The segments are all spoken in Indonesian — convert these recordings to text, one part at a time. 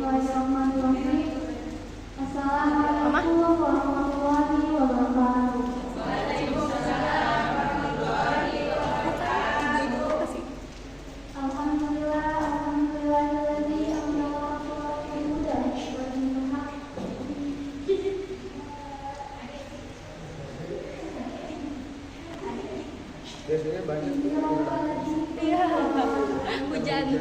Assalamualaikum warahmatullahi wabarakatuh. Alhamdulillahilladzi anzala al-Qur'ana hudan wa dinul haq. Biasanya banyak hujan ya.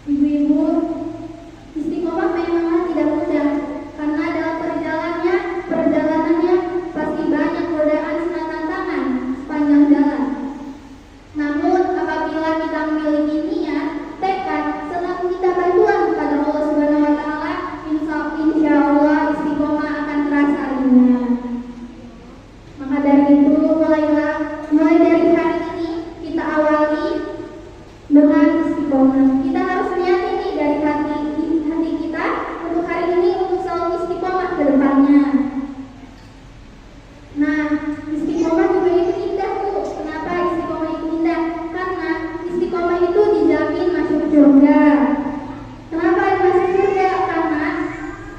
Ibu-ibu, istiqomah memang tidak mudah karena dalam perjalanannya pasti banyak godaan dan tantangan sepanjang jalan. Namun apabila kita memiliki niat, tekad, serta minta bantuan kepada Allah Subhanahu wa taala, insya Allah istiqomah akan terasa ringan. Maka dari itu mulai dari hari ini kita awali dengan istiqomah. Kita harus niat ini dari hati kita untuk hari ini untuk selalu istiqomah ke depannya. Nah, istiqomah juga itu indah tuh. Kenapa istiqomah itu indah? Karena istiqomah itu dijamin masuk surga. Kenapa masuk surga? Karena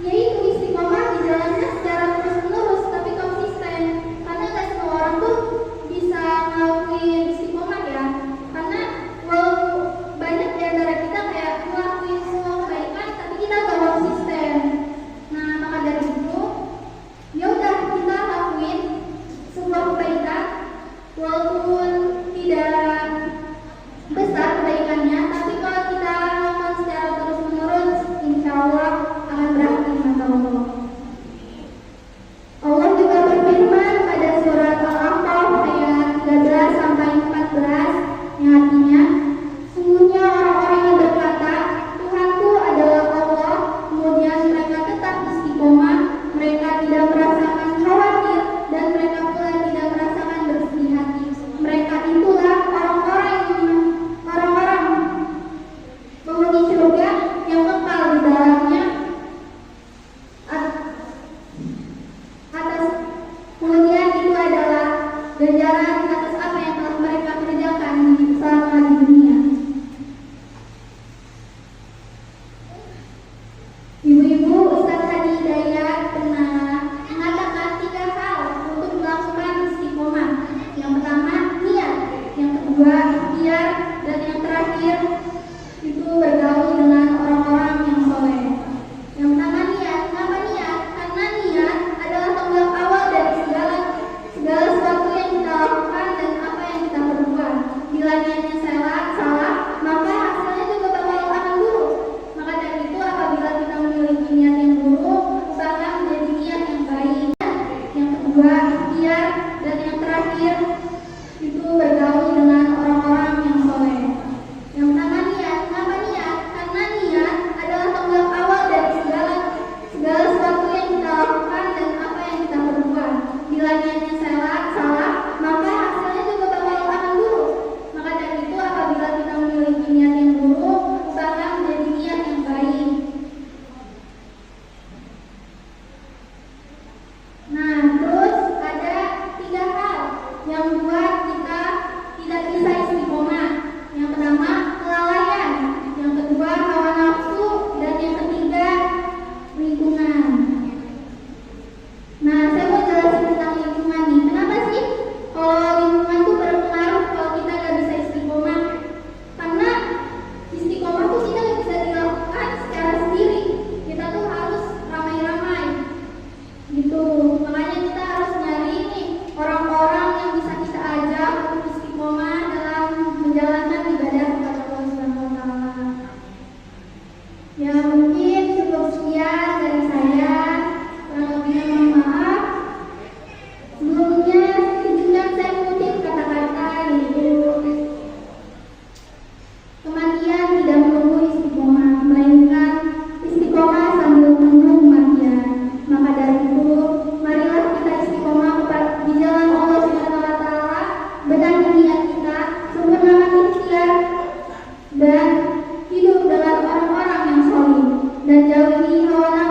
yaitu istiqomah dijalankan secara terus-menerus tapi konsisten. Karena nggak semua orang tuh bisa ngelakuin istiqomah ya. Karena walaupun banyak di antara kita kayak ngelakuin semua kebaikan tapi kita nggak konsisten. Nah, maka dari itu ya udah kita lakuin sebuah kebaikan walaupun tidak besar kebaikannya, tapi kalau kita lakukan secara terus-menerus, insya Allah akan berarti mata Allah. Allah juga berfirman pada surat Al-A'raf ayat 13 sampai 14 yang artinya, sungguhnya orang-orang yang berkata, Tuhanku adalah Allah, kemudian mereka tetap istiqomah, mereka tidak merasakan khawatir dan mereka pula tidak merasakan bersih hati. Mereka itulah orang-orang penghuni surga yang kekal di dalamnya atas. Kemudian itu adalah ganjaran atas apa yang telah mereka kerjakan selama di dunia. Ibu-ibu, Ustaz Hadi Hidayat pernah mengatakan 3 hal untuk melakukan istiqomah. Yang pertama, niat. Yang kedua, ikhtiar. Dan yang terakhir, itu bergaul dengan orang-orang yang soleh. Yang pertama, niat. Kenapa niat? Karena niat adalah tonggak awal dari segala sesuatu yang kita lakukan dan apa yang kita perbuat. Bila niatnya salah, maka hasilnya juga bakal akan buruk. Maka dari itu apabila kita memiliki niat yang buruk, ubahlah menjadi niat yang baik. Yang kedua, ikhtiar. Dan yang terakhir, itu bergaul dengan orang-orang yang soleh. Yang pertama, niat. Kenapa niat? Karena niat adalah tonggak awal dari segala sesuatu yang kita lakukan dan apa yang kita perbuat. Bila niatnya salah, maka hasilnya juga bakal akan buruk. Maka dari itu apabila kita memiliki niat yang buruk, ubahlah menjadi niat yang baik. Nah, terus ada 3 hal yang membuat kita tidak bisa istiqomah. Yang pertama, kelalaian. Yang kedua, hawa nafsu. Dan yang ketiga, lingkungan. Nah, saya mau jelasin tentang lingkungan nih. Kenapa sih kalau lingkungan tuh berpengaruh kalau kita nggak bisa istiqomah? Karena istiqomah tuh kita nggak bisa dilakukan secara sendiri. Kita tuh harus ramai-ramai gitu. Makanya kita harus nyari nih orang-orang yang bisa kita ajak untuk istiqomah dalam menjalankan ibadah kepada Allah Subhanahu wa taala. Ya, mungkin cukup sekian dari saya. Kurang lebihnya mohon maaf. Sebelumnya izinkan saya mengutip kata-kata yaitu kematian tidak menunggu istiqomah, melainkan istiqomah sambil menunggu kematian. Maka dari itu, marilah kita istiqomah di jalan Allah Subhanahu wa taala, benahi niat kita, sempurnakan ikhtiar dan hidup dengan orang-orang yang soleh dan jauhi hawa